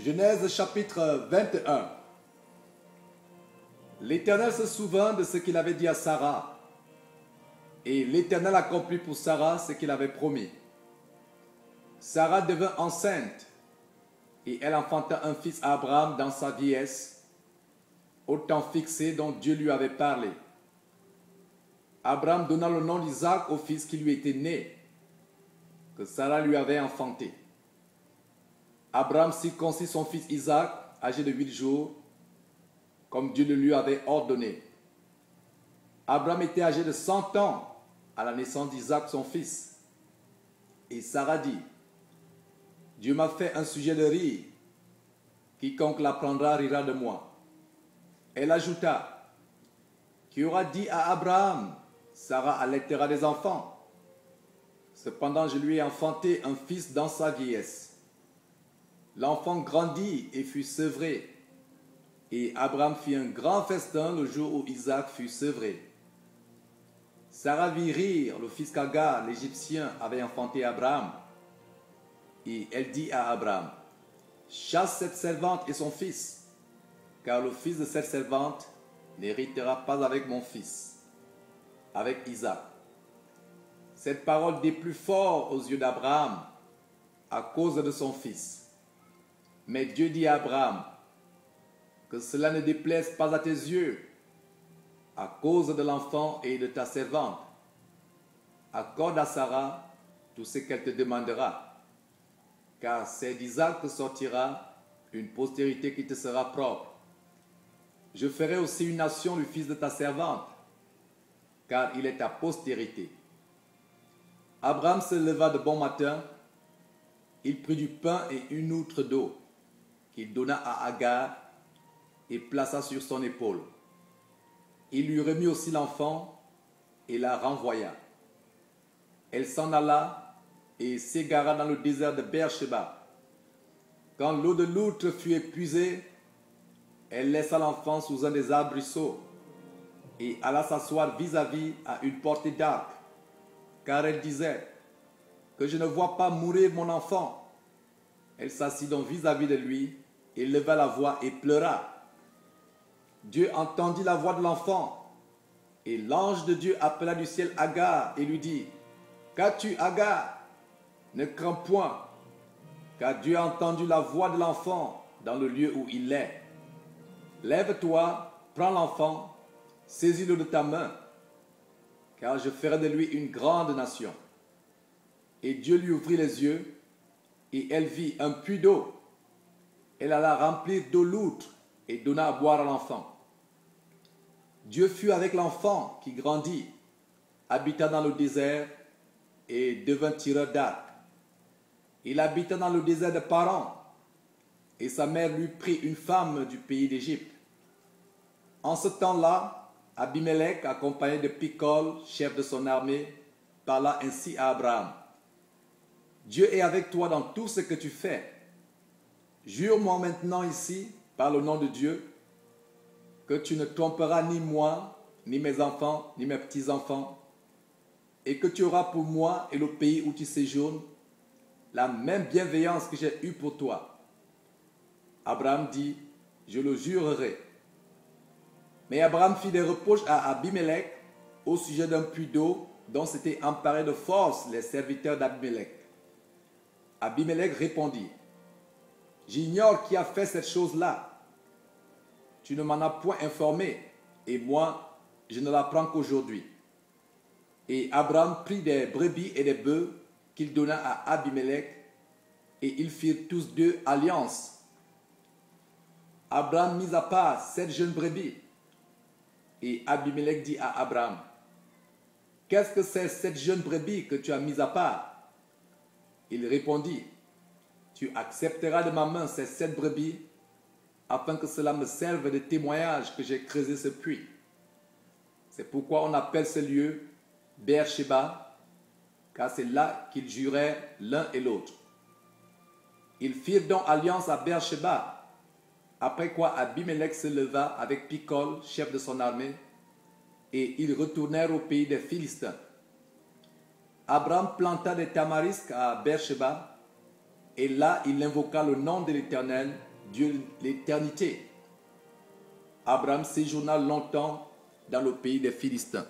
Genèse chapitre 21. L'Éternel se souvint de ce qu'il avait dit à Sarah, et l'Éternel accomplit pour Sarah ce qu'il avait promis. Sarah devint enceinte, et elle enfanta un fils à Abraham dans sa vieillesse, au temps fixé dont Dieu lui avait parlé. Abraham donna le nom d'Isaac au fils qui lui était né, que Sarah lui avait enfanté. Abraham circoncit son fils Isaac, âgé de 8 jours, comme Dieu le lui avait ordonné. Abraham était âgé de 100 ans à la naissance d'Isaac, son fils. Et Sarah dit, « Dieu m'a fait un sujet de rire. Quiconque l'apprendra rira de moi. » Elle ajouta, « Qui aura dit à Abraham, Sarah allaitera des enfants. Cependant, je lui ai enfanté un fils dans sa vieillesse. » L'enfant grandit et fut sevré. Et Abraham fit un grand festin le jour où Isaac fut sevré. Sarah vit rire le fils qu'Agar, l'Égyptien, avait enfanté Abraham. Et elle dit à Abraham, « Chasse cette servante et son fils, car le fils de cette servante n'héritera pas avec mon fils, avec Isaac. » Cette parole déplut fort aux yeux d'Abraham à cause de son fils. Mais Dieu dit à Abraham, que cela ne déplaise pas à tes yeux, à cause de l'enfant et de ta servante. Accorde à Sarah tout ce qu'elle te demandera, car c'est d'Isaac que sortira une postérité qui te sera propre. Je ferai aussi une nation du fils de ta servante, car il est ta postérité. Abraham se leva de bon matin, il prit du pain et une outre d'eau, qu'il donna à Agar et plaça sur son épaule. Il lui remit aussi l'enfant et la renvoya. Elle s'en alla et s'égara dans le désert de Beersheba. Quand l'eau de l'outre fut épuisée, elle laissa l'enfant sous un des arbrisseaux et alla s'asseoir vis-à-vis à une portée d'arc, car elle disait, « Que je ne vois pas mourir mon enfant. » Elle s'assit donc vis-à-vis de lui et leva la voix et pleura. Dieu entendit la voix de l'enfant, et l'ange de Dieu appela du ciel Agar et lui dit, « Qu'as-tu, Agar? Ne crains point, car Dieu a entendu la voix de l'enfant dans le lieu où il est. Lève-toi, prends l'enfant, saisis-le de ta main, car je ferai de lui une grande nation. » Et Dieu lui ouvrit les yeux, et elle vit un puits d'eau. Elle alla remplir d'eau l'outre et donna à boire à l'enfant. Dieu fut avec l'enfant qui grandit, habita dans le désert et devint tireur d'arc. Il habita dans le désert de Paran, et sa mère lui prit une femme du pays d'Égypte. En ce temps-là, Abimelech, accompagné de Picol, chef de son armée, parla ainsi à Abraham. « Dieu est avec toi dans tout ce que tu fais. Jure-moi maintenant ici, par le nom de Dieu, que tu ne tromperas ni moi, ni mes enfants, ni mes petits-enfants, et que tu auras pour moi et le pays où tu séjournes la même bienveillance que j'ai eue pour toi. » Abraham dit, « Je le jurerai. » Mais Abraham fit des reproches à Abimelech au sujet d'un puits d'eau dont s'étaient emparés de force les serviteurs d'Abimelech. Abimelech répondit, « J'ignore qui a fait cette chose-là. Tu ne m'en as point informé, et moi, je ne l'apprends qu'aujourd'hui. » Et Abraham prit des brebis et des bœufs qu'il donna à Abimelech, et ils firent tous deux alliance. Abraham mit à part 7 jeunes brebis, et Abimelech dit à Abraham, « Qu'est-ce que c'est 7 jeunes brebis que tu as mis à part? » Il répondit, « Tu accepteras de ma main ces 7 brebis, afin que cela me serve de témoignage que j'ai creusé ce puits. » C'est pourquoi on appelle ce lieu Beersheba, car c'est là qu'ils juraient l'un et l'autre. Ils firent donc alliance à Beersheba, après quoi Abimelech se leva avec Picol, chef de son armée, et ils retournèrent au pays des Philistins. Abraham planta des tamarisques à Beersheba, et là il invoqua le nom de l'Éternel Dieu de l'éternité. Abraham séjourna longtemps dans le pays des Philistins.